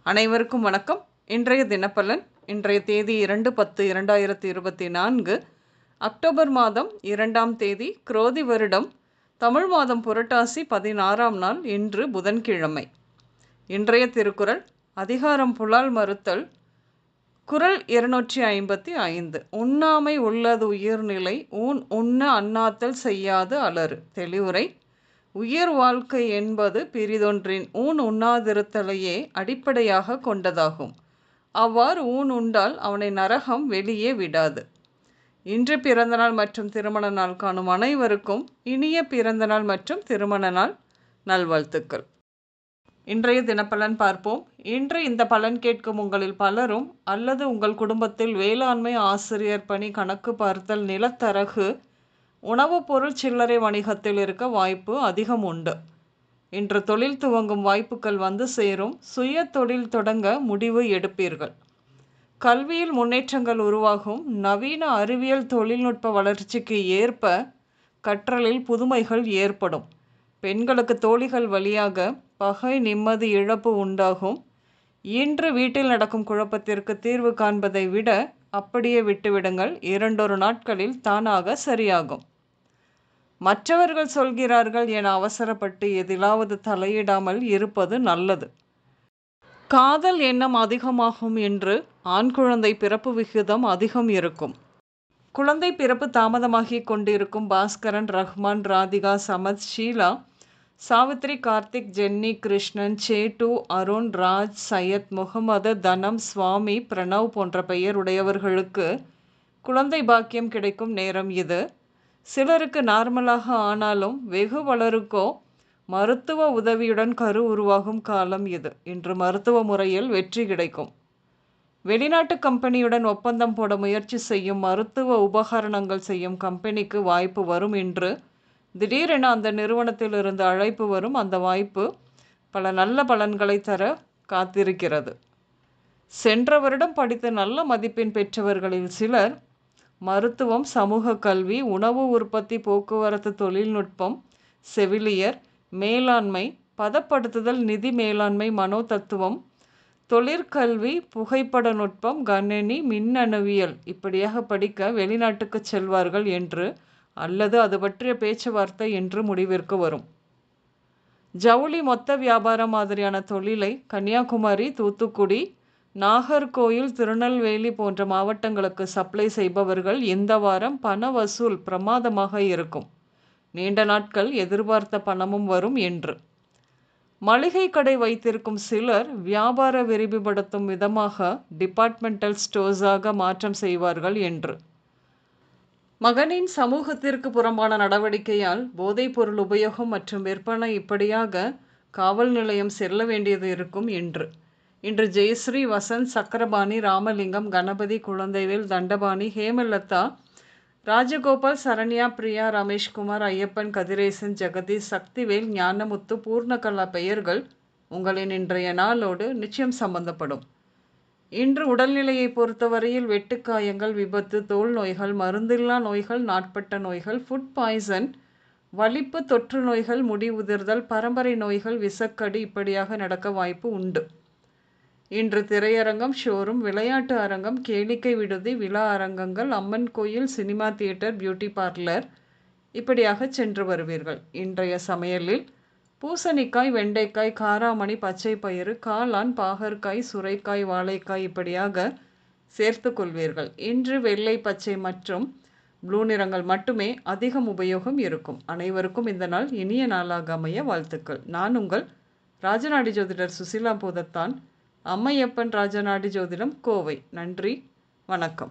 அனைவருக்கும் வணக்கம். இன்றைய தினப்பலன். இன்றைய தேதி 2/10/2024 அக்டோபர் மாதம் 2ஆம் தேதி குரோதி வருடம் தமிழ் மாதம் புரட்டாசி 16ஆம் நாள். இன்று புதன்கிழமை. இன்றைய திருக்குறள் அதிகாரம் புலால் மறுத்தல். குறள் 255. உண்ணாமை உள்ளது உயிர்நிலை ஊன் உண்ண அண்ணாத்தல் செய்யாது அலறு. தெளிவுரை. உயிர் வாழ்க்கை என்பது பிறிதொன்றின் ஊன் உண்ணாதிருத்தலையே அடிப்படையாக கொண்டதாகும். அவ்வாறு ஊன் உண்டால் அவனை நரகம் வெளியே விடாது. இன்று பிறந்தநாள் மற்றும் திருமண நாள் காணும் அனைவருக்கும் இனிய பிறந்தநாள் மற்றும் திருமண நாள் நல்வாழ்த்துக்கள். இன்றைய தினப்பலன் பார்ப்போம். இன்று இந்த பலன் கேட்கும் உங்களில் பலரும் அல்லது உங்கள் குடும்பத்தில் வேளாண்மை, ஆசிரியர் பணி, கணக்கு பார்த்தல், நிலத்தரகு, உணவுப் பொருள் சில்லறை வணிகத்தில் இருக்க வாய்ப்பு அதிகம் உண்டு. இன்று தொழில் துவங்கும் வாய்ப்புகள் வந்து சேரும். சுய தொழில் தொடங்க முடிவு எடுப்பீர்கள். கல்வியில் முன்னேற்றங்கள் உருவாகும். நவீன அறிவியல் தொழில்நுட்ப வளர்ச்சிக்கு ஏற்ப கற்றலில் புதுமைகள் ஏற்படும். பெண்களுக்கு தோழிகள் வழியாக பகை, நிம்மதி இழப்பு உண்டாகும். இன்று வீட்டில் நடக்கும் குழப்பத்திற்கு தீர்வு காண்பதை விட அப்படியே விட்டுவிடுங்கள். 2 நாட்களில் தானாக சரியாகும். மற்றவர்கள் சொல்கிறார்கள் என அவசரப்பட்டு எதிலாவது தலையிடாமல் இருப்பது நல்லது. காதல் எண்ணம் அதிகமாகும். என்று ஆண் குழந்தை பிறப்பு விகிதம் அதிகம் இருக்கும். குழந்தை பிறப்பு தாமதமாகி கொண்டிருக்கும். பாஸ்கரன், ரஹ்மான், ராதிகா, சமத், ஷீலா, சாவித்ரி, கார்த்திக், ஜென்னி, கிருஷ்ணன், சேட்டு, அருண், ராஜ், சையத், முகமது, தனம், சுவாமி, பிரணவ் போன்ற பெயர் உடையவர்களுக்கு குழந்தை பாக்கியம் கிடைக்கும் நேரம் இது. சிலருக்கு நார்மலாக ஆனாலும் வெகு பலருக்கோ மருத்துவ உதவியுடன் கரு உருவாகும் காலம் இது. இன்று மருத்துவ முறையில் வெற்றி கிடைக்கும். வெளிநாட்டு கம்பெனியுடன் ஒப்பந்தம் போட முயற்சி செய்யும். மருத்துவ உபகரணங்கள் செய்யும் கம்பெனிக்கு வாய்ப்பு வரும். இன்று திடீரென அந்த நிறுவனத்திலிருந்து அழைப்பு வரும். அந்த வாய்ப்பு பல நல்ல பலன்களை தர காத்திருக்கிறது. சென்ற வருடம் படித்து நல்ல மதிப்பெண் பெற்றவர்களில் சிலர் மருத்துவம், சமூக கல்வி, உணவு உற்பத்தி, போக்குவரத்து தொழில்நுட்பம், செவிலியர், மேலாண்மை, பதப்படுத்துதல், நிதி மேலாண்மை, மனோதத்துவம், தொழிற்கல்வி, புகைப்பட நுட்பம், கணினி, மின்னணுவியல் இப்படியாக படிக்க வெளிநாட்டுக்கு செல்வார்கள் என்று அல்லது அது பற்றிய பேச்சுவார்த்தை என்று முடிவிற்கு வரும். ஜவுளி மொத்த வியாபாரம் மாதிரியான தொழிலை கன்னியாகுமரி, தூத்துக்குடி, நாகர்கோயில், திருநெல்வேலி போன்ற மாவட்டங்களுக்கு சப்ளை செய்பவர்கள் இந்த வாரம் பண வசூல் பிரமாதமாக இருக்கும். நீண்ட நாட்கள் எதிர்பார்த்த பணமும் வரும். என்று மளிகை கடை வைத்திருக்கும் சிலர் வியாபார விரிவுபடுத்தும் விதமாக டிபார்ட்மெண்டல் ஸ்டோர்ஸாக மாற்றம் செய்வார்கள். என்று மகனின் சமூகத்திற்கு புறம்பான நடவடிக்கையால் போதைப் பொருள் உபயோகம் மற்றும் விற்பனை இப்படியாக காவல் நிலையம் செல்ல வேண்டியது இருக்கும். இன்று ஜெயஸ்ரீ, வசந்த், சக்கரபாணி, ராமலிங்கம், கணபதி, குழந்தைவேல், தண்டபாணி, ஹேமலதா, ராஜகோபால், சரண்யா, பிரியா, ரமேஷ்குமார், ஐயப்பன், கதிரேசன், ஜெகதீஷ், சக்திவேல், ஞானமுத்து, பூர்ணகலா பெயர்கள் உங்களின் இன்றைய நாளோடு நிச்சயம் சம்பந்தப்படும். இன்று உடல்நிலையை பொறுத்தவரையில் வெட்டுக்காயங்கள், விபத்து, தோல் நோய்கள், மருந்தில்லா நோய்கள், நாட்பட்ட நோய்கள், ஃபுட் பாய்சன், வலிப்பு, தொற்று நோய்கள், முடி உதிர்தல், பரம்பரை நோய்கள், விசக்கடி இப்படியாக நடக்க வாய்ப்பு உண்டு. இன்று திரையரங்கம், ஷோரூம், விளையாட்டு அரங்கம், கேளிக்கை விடுதி, விழா அரங்கங்கள், அம்மன் கோயில், சினிமா தியேட்டர், பியூட்டி பார்லர் இப்படியாக சென்று வருவீர்கள். இன்றைய சமையலில் பூசணிக்காய், வெண்டைக்காய், காராமணி, பச்சை பயிறு, காளான், பாகற்காய், சுரைக்காய், வாழைக்காய் இப்படியாக சேர்த்து கொள்வீர்கள். இன்று வெள்ளை, பச்சை மற்றும் ப்ளூ நிறங்கள் மட்டுமே அதிகம் உபயோகம் இருக்கும். அனைவருக்கும் இந்த நாள் இனிய நாளாக அமைய வாழ்த்துக்கள். நான் உங்கள் ராஜநாடி ஜோதிடர் சுசிலா பூதத்தான், அம்மையப்பன் ராஜநாடி ஜோதிடம், கோவை. நன்றி, வணக்கம்.